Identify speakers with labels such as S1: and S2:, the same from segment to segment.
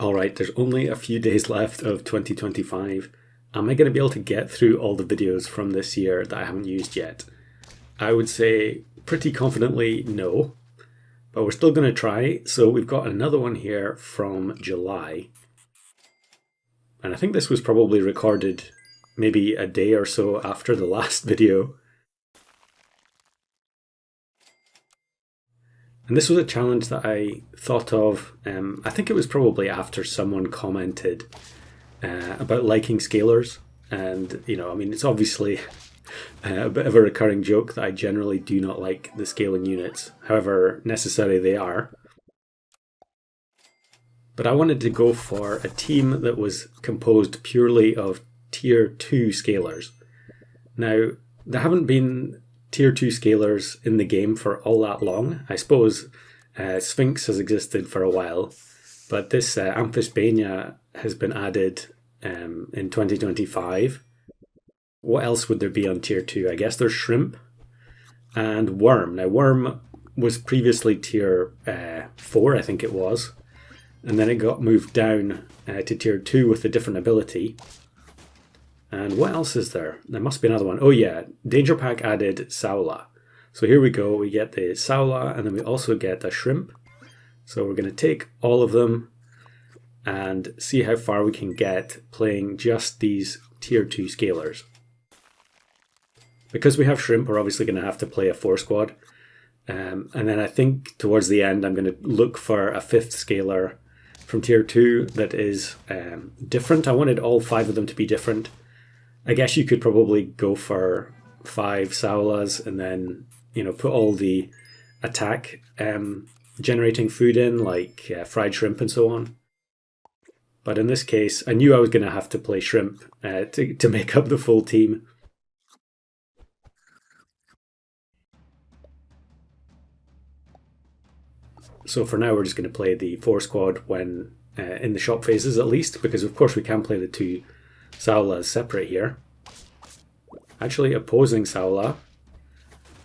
S1: Alright, there's only a few days left of 2025. Am I going to be able to get through all the videos from this year that I haven't used yet? I would say pretty confidently no, but we're still going to try. So we've got another one here from July. And I think this was probably recorded maybe a day or so after the last video. And this was a challenge that I thought of, I think it was probably after someone commented about liking scalars. And, I mean, it's obviously a bit of a recurring joke that I generally do not like the scaling units, however necessary they are. But I wanted to go for a team that was composed purely of tier 2 scalars. Now, there haven't been tier 2 scalars in the game for all that long. I suppose Sphinx has existed for a while, but this Amphisbaenia has been added in 2025. What else would there be on tier 2? I guess there's Shrimp and Worm. Now, Worm was previously tier 4, I think it was, and then it got moved down to tier 2 with a different ability. And what else is there? There must be another one. Oh yeah, Danger Pack added Saula. So here we go, we get the Saula and then we also get a Shrimp. So we're going to take all of them and see how far we can get playing just these tier 2 scalars. Because we have Shrimp, we're obviously going to have to play a 4 squad. And then I think towards the end I'm going to look for a 5th scalar from tier 2 that is different. I wanted all 5 of them to be different. I guess you could probably go for 5 Saulas and then, put all the attack generating food in, like fried shrimp and so on. But in this case, I knew I was going to have to play Shrimp to make up the full team. So for now, we're just going to play the 4 squad when in the shop phases at least, because of course we can play the 2 Saulas separate here. Actually, opposing Saula.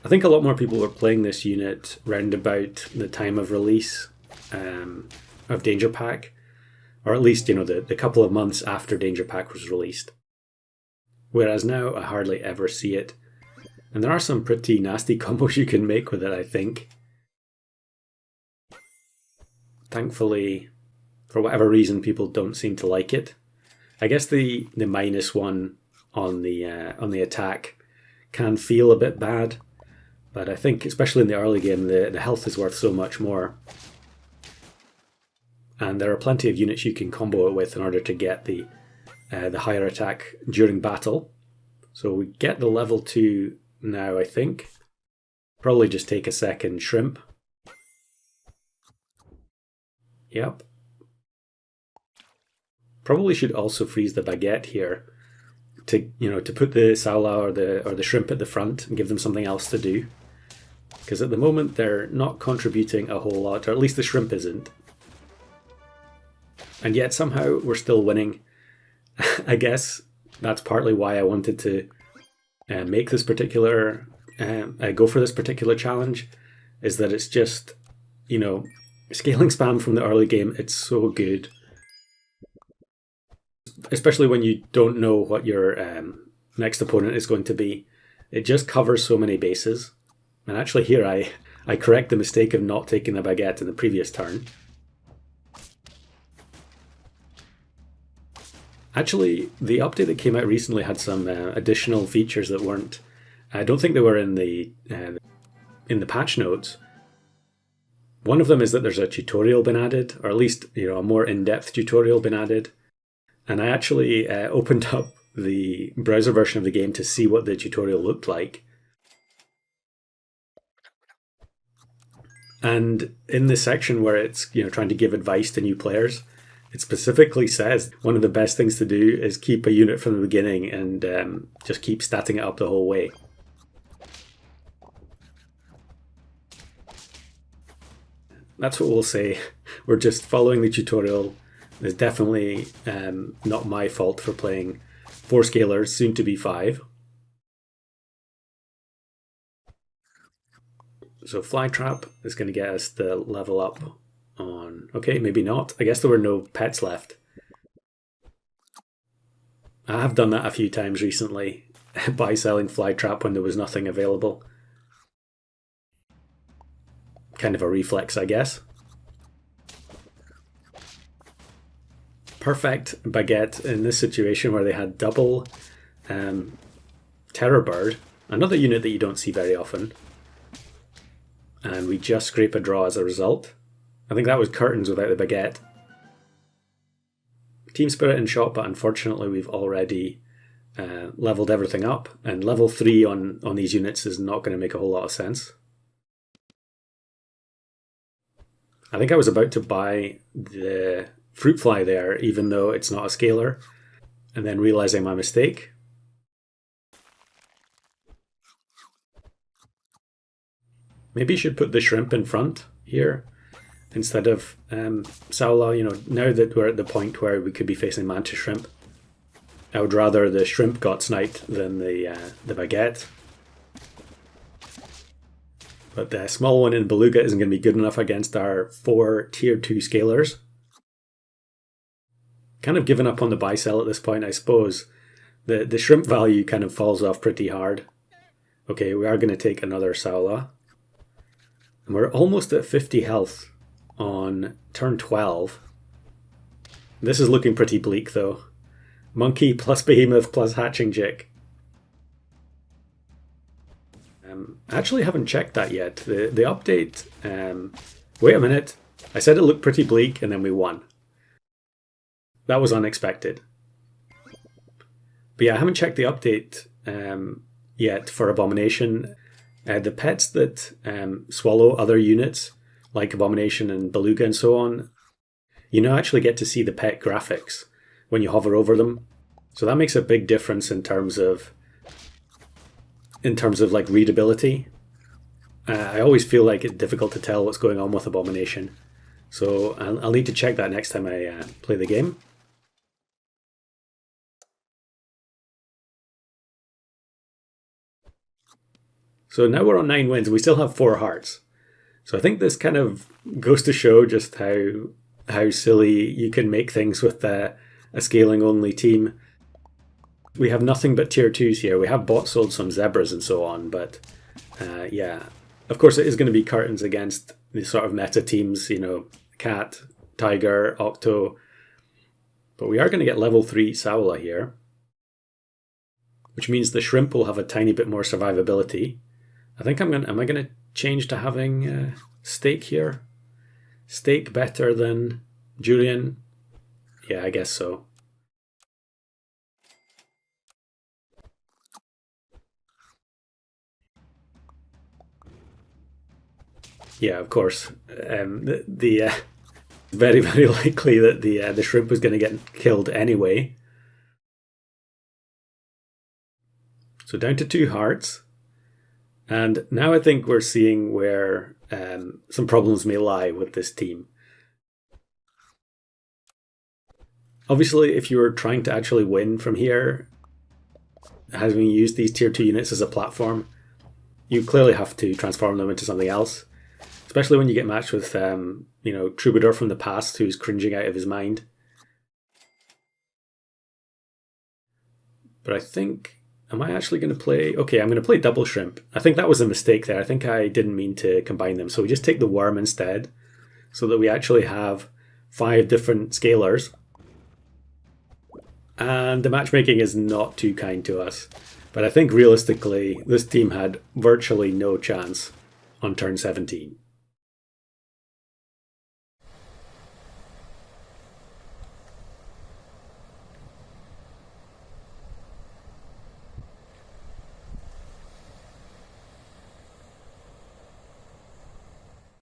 S1: I think a lot more people were playing this unit round about the time of release of Danger Pack, or at least, the couple of months after Danger Pack was released. Whereas now I hardly ever see it. And there are some pretty nasty combos you can make with it, I think. Thankfully, for whatever reason, people don't seem to like it. I guess the -1 on the attack can feel a bit bad, but I think especially in the early game the health is worth so much more, and there are plenty of units you can combo it with in order to get the higher attack during battle. So we get the level 2 now, I think. Probably just take a second Shrimp. Yep. Probably should also freeze the Baguette here to put the Saula or the Shrimp at the front and give them something else to do. Because at the moment they're not contributing a whole lot, or at least the Shrimp isn't. And yet somehow we're still winning. I guess that's partly why I wanted to make this particular go for this particular challenge, is that it's just scaling spam from the early game. It's so good. Especially when you don't know what your next opponent is going to be. It just covers so many bases. And actually here I correct the mistake of not taking the Baguette in the previous turn. Actually, the update that came out recently had some additional features that weren't... I don't think they were in the patch notes. One of them is that there's a tutorial been added, or at least a more in-depth tutorial been added. And I actually opened up the browser version of the game to see what the tutorial looked like. And in the section where it's trying to give advice to new players, it specifically says one of the best things to do is keep a unit from the beginning and just keep statting it up the whole way. That's what we'll say. We're just following the tutorial. It's definitely not my fault for playing 4 scalars, soon to be 5. So Flytrap is going to get us the level up on... Okay, maybe not. I guess there were no pets left. I have done that a few times recently, by selling Flytrap when there was nothing available. Kind of a reflex, I guess. Perfect baguette in this situation where they had double Terror Bird, another unit that you don't see very often. And we just scrape a draw as a result. I think that was curtains without the baguette. Team Spirit and shot, but unfortunately we've already leveled everything up. And level 3 on these units is not going to make a whole lot of sense. I think I was about to buy the Fruit Fly there, even though it's not a scalar, and then realizing my mistake. Maybe you should put the shrimp in front here instead of Saula. You know, now that we're at the point where we could be facing Mantis Shrimp, I would rather the shrimp got sniped than the baguette. But the small one in Beluga isn't going to be good enough against our 4 tier 2 scalars. Kind of given up on the buy sell at this point, I suppose. The shrimp value kind of falls off pretty hard. Okay, we are going to take another Saula. And we're almost at 50 health on turn 12. This is looking pretty bleak though. Monkey plus Behemoth plus Hatching Chick. I actually haven't checked that yet. The update... wait a minute. I said it looked pretty bleak and then we won. That was unexpected. But yeah, I haven't checked the update yet for Abomination. The pets that swallow other units, like Abomination and Beluga and so on, you now actually get to see the pet graphics when you hover over them. So that makes a big difference in terms of like readability. I always feel like it's difficult to tell what's going on with Abomination. So I'll need to check that next time I play the game. So now we're on 9 wins and we still have 4 hearts. So I think this kind of goes to show just how silly you can make things with a scaling only team. We have nothing but tier 2s here. We have bot sold some zebras and so on, but yeah. Of course it is going to be curtains against the sort of meta teams, you know, Cat, Tiger, Octo. But we are going to get level 3 Saula here, which means the shrimp will have a tiny bit more survivability. I think am I going to change to having steak here? Steak better than Julian? Yeah, I guess so. Yeah, of course. Very, very likely that the shrimp was going to get killed anyway. So down to 2 hearts. And now I think we're seeing where some problems may lie with this team. Obviously, if you were trying to actually win from here, having used these tier 2 units as a platform, you clearly have to transform them into something else. Especially when you get matched with, you know, Troubadour from the past who's cringing out of his mind. But I think... Am I actually going to play... Okay, I'm going to play double shrimp. I think that was a mistake there. I think I didn't mean to combine them. So we just take the worm instead, so that we actually have 5 different scalars. And the matchmaking is not too kind to us. But I think realistically, this team had virtually no chance on turn 17.